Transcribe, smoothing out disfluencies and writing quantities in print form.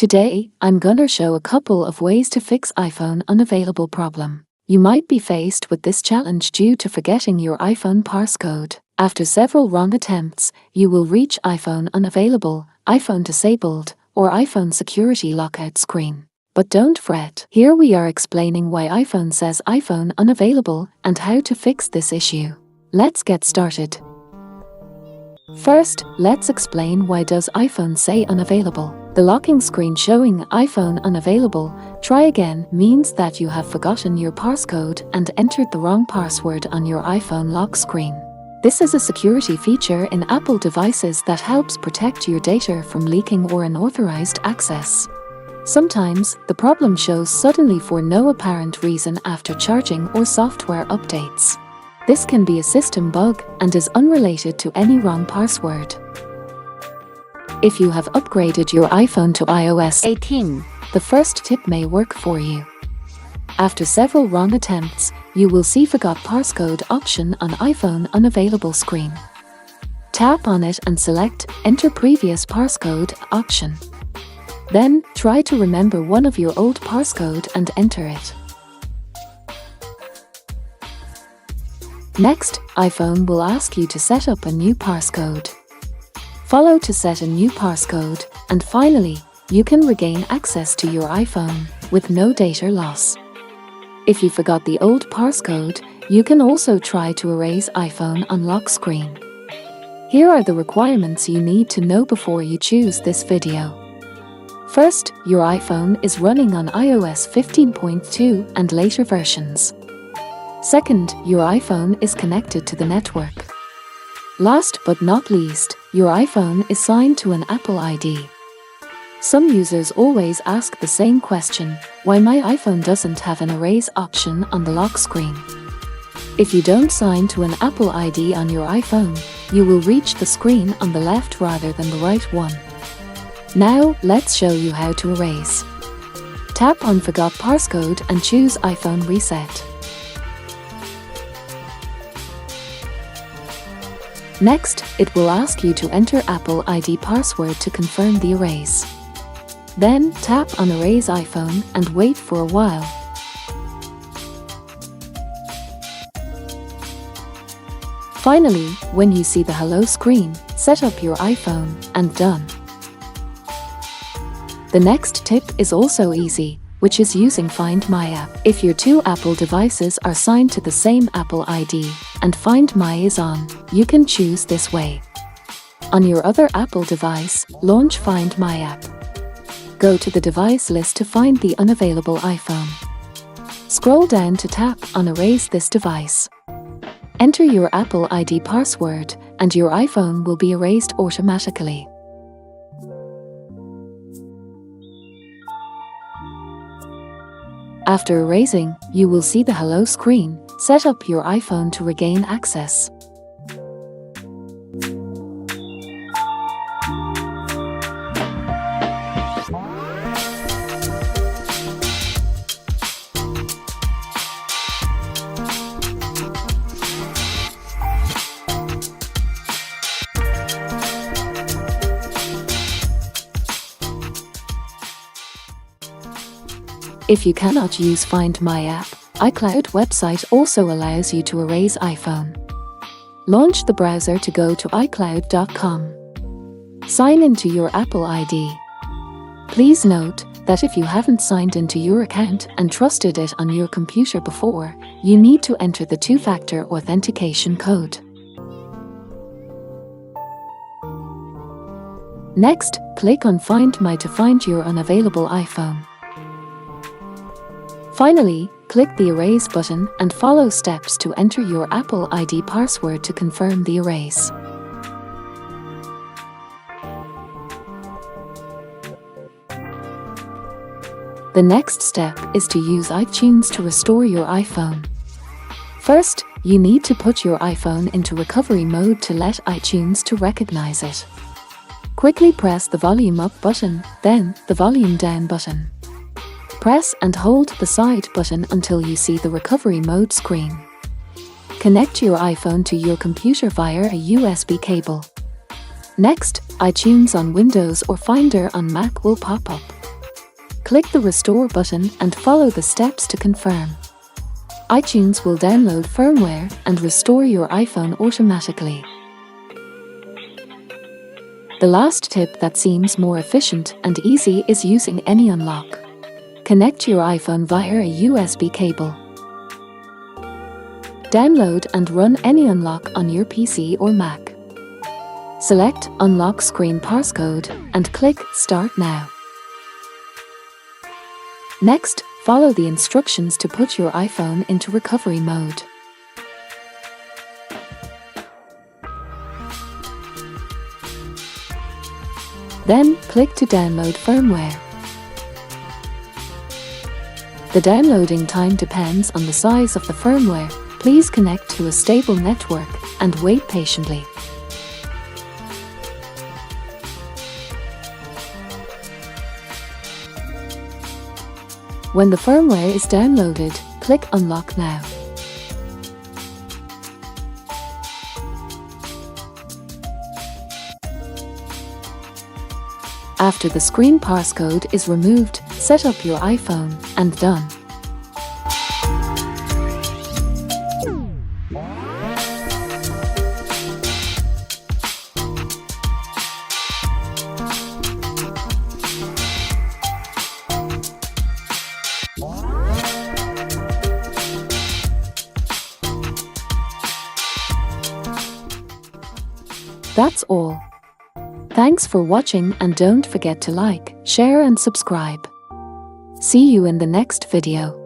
Today, I'm gonna show a couple of ways to fix iPhone unavailable problem. You might be faced with this challenge due to forgetting your iPhone passcode. After several wrong attempts, you will reach iPhone unavailable, iPhone disabled, or iPhone security lockout screen. But don't fret, here we are explaining why iPhone says iPhone unavailable and how to fix this issue. Let's get started. First, let's explain why does iPhone say unavailable. The locking screen showing iPhone unavailable, try again means that you have forgotten your passcode and entered the wrong password on your iPhone lock screen. This is a security feature in Apple devices that helps protect your data from leaking or unauthorized access. Sometimes, the problem shows suddenly for no apparent reason after charging or software updates. This can be a system bug and is unrelated to any wrong password. If you have upgraded your iPhone to iOS 18, the first tip may work for you. After several wrong attempts, you will see Forgot Passcode option on iPhone unavailable screen. Tap on it and select Enter Previous Passcode option. Then, try to remember one of your old passcode and enter it. Next, iPhone will ask you to set up a new passcode. Follow to set a new passcode, and finally, you can regain access to your iPhone with no data loss. If you forgot the old passcode, you can also try to erase iPhone on lock screen. Here are the requirements you need to know before you choose this video. First, your iPhone is running on iOS 15.2 and later versions. Second, your iPhone is connected to the network. Last but not least, your iPhone is signed to an Apple ID. Some users always ask the same question, why my iPhone doesn't have an erase option on the lock screen. If you don't sign to an Apple ID on your iPhone, you will reach the screen on the left rather than the right one. Now, let's show you how to erase. Tap on Forgot Passcode and choose iPhone Reset. Next, it will ask you to enter Apple ID password to confirm the erase. Then, tap on Erase iPhone and wait for a while. Finally, when you see the Hello screen, set up your iPhone and done. The next tip is also easy, which is using Find My app. If your two Apple devices are signed to the same Apple ID and Find My is on, you can choose this way. On your other Apple device, launch Find My app. Go to the device list to find the unavailable iPhone. Scroll down to tap on Erase this device. Enter your Apple ID password and your iPhone will be erased automatically. After erasing, you will see the Hello screen. Set up your iPhone to regain access. If you cannot use Find My app, iCloud website also allows you to erase iPhone. Launch the browser to go to iCloud.com. Sign into your Apple ID. Please note that if you haven't signed into your account and trusted it on your computer before, you need to enter the two-factor authentication code. Next, click on Find My to find your unavailable iPhone. Finally, click the Erase button and follow steps to enter your Apple ID password to confirm the erase. The next step is to use iTunes to restore your iPhone. First, you need to put your iPhone into recovery mode to let iTunes to recognize it. Quickly press the volume up button, then the volume down button. Press and hold the side button until you see the recovery mode screen. Connect your iPhone to your computer via a USB cable. Next, iTunes on Windows or Finder on Mac will pop up. Click the Restore button and follow the steps to confirm. iTunes will download firmware and restore your iPhone automatically. The last tip that seems more efficient and easy is using any unlock. Connect your iPhone via a USB cable. Download and run any unlock on your PC or Mac. Select Unlock Screen Passcode and click Start Now. Next, follow the instructions to put your iPhone into recovery mode. Then, click to download firmware. The downloading time depends on the size of the firmware. Please connect to a stable network and wait patiently. When the firmware is downloaded, click Unlock Now. After the screen passcode is removed, set up your iPhone, and done. That's all. Thanks for watching and don't forget to like, share and subscribe. See you in the next video.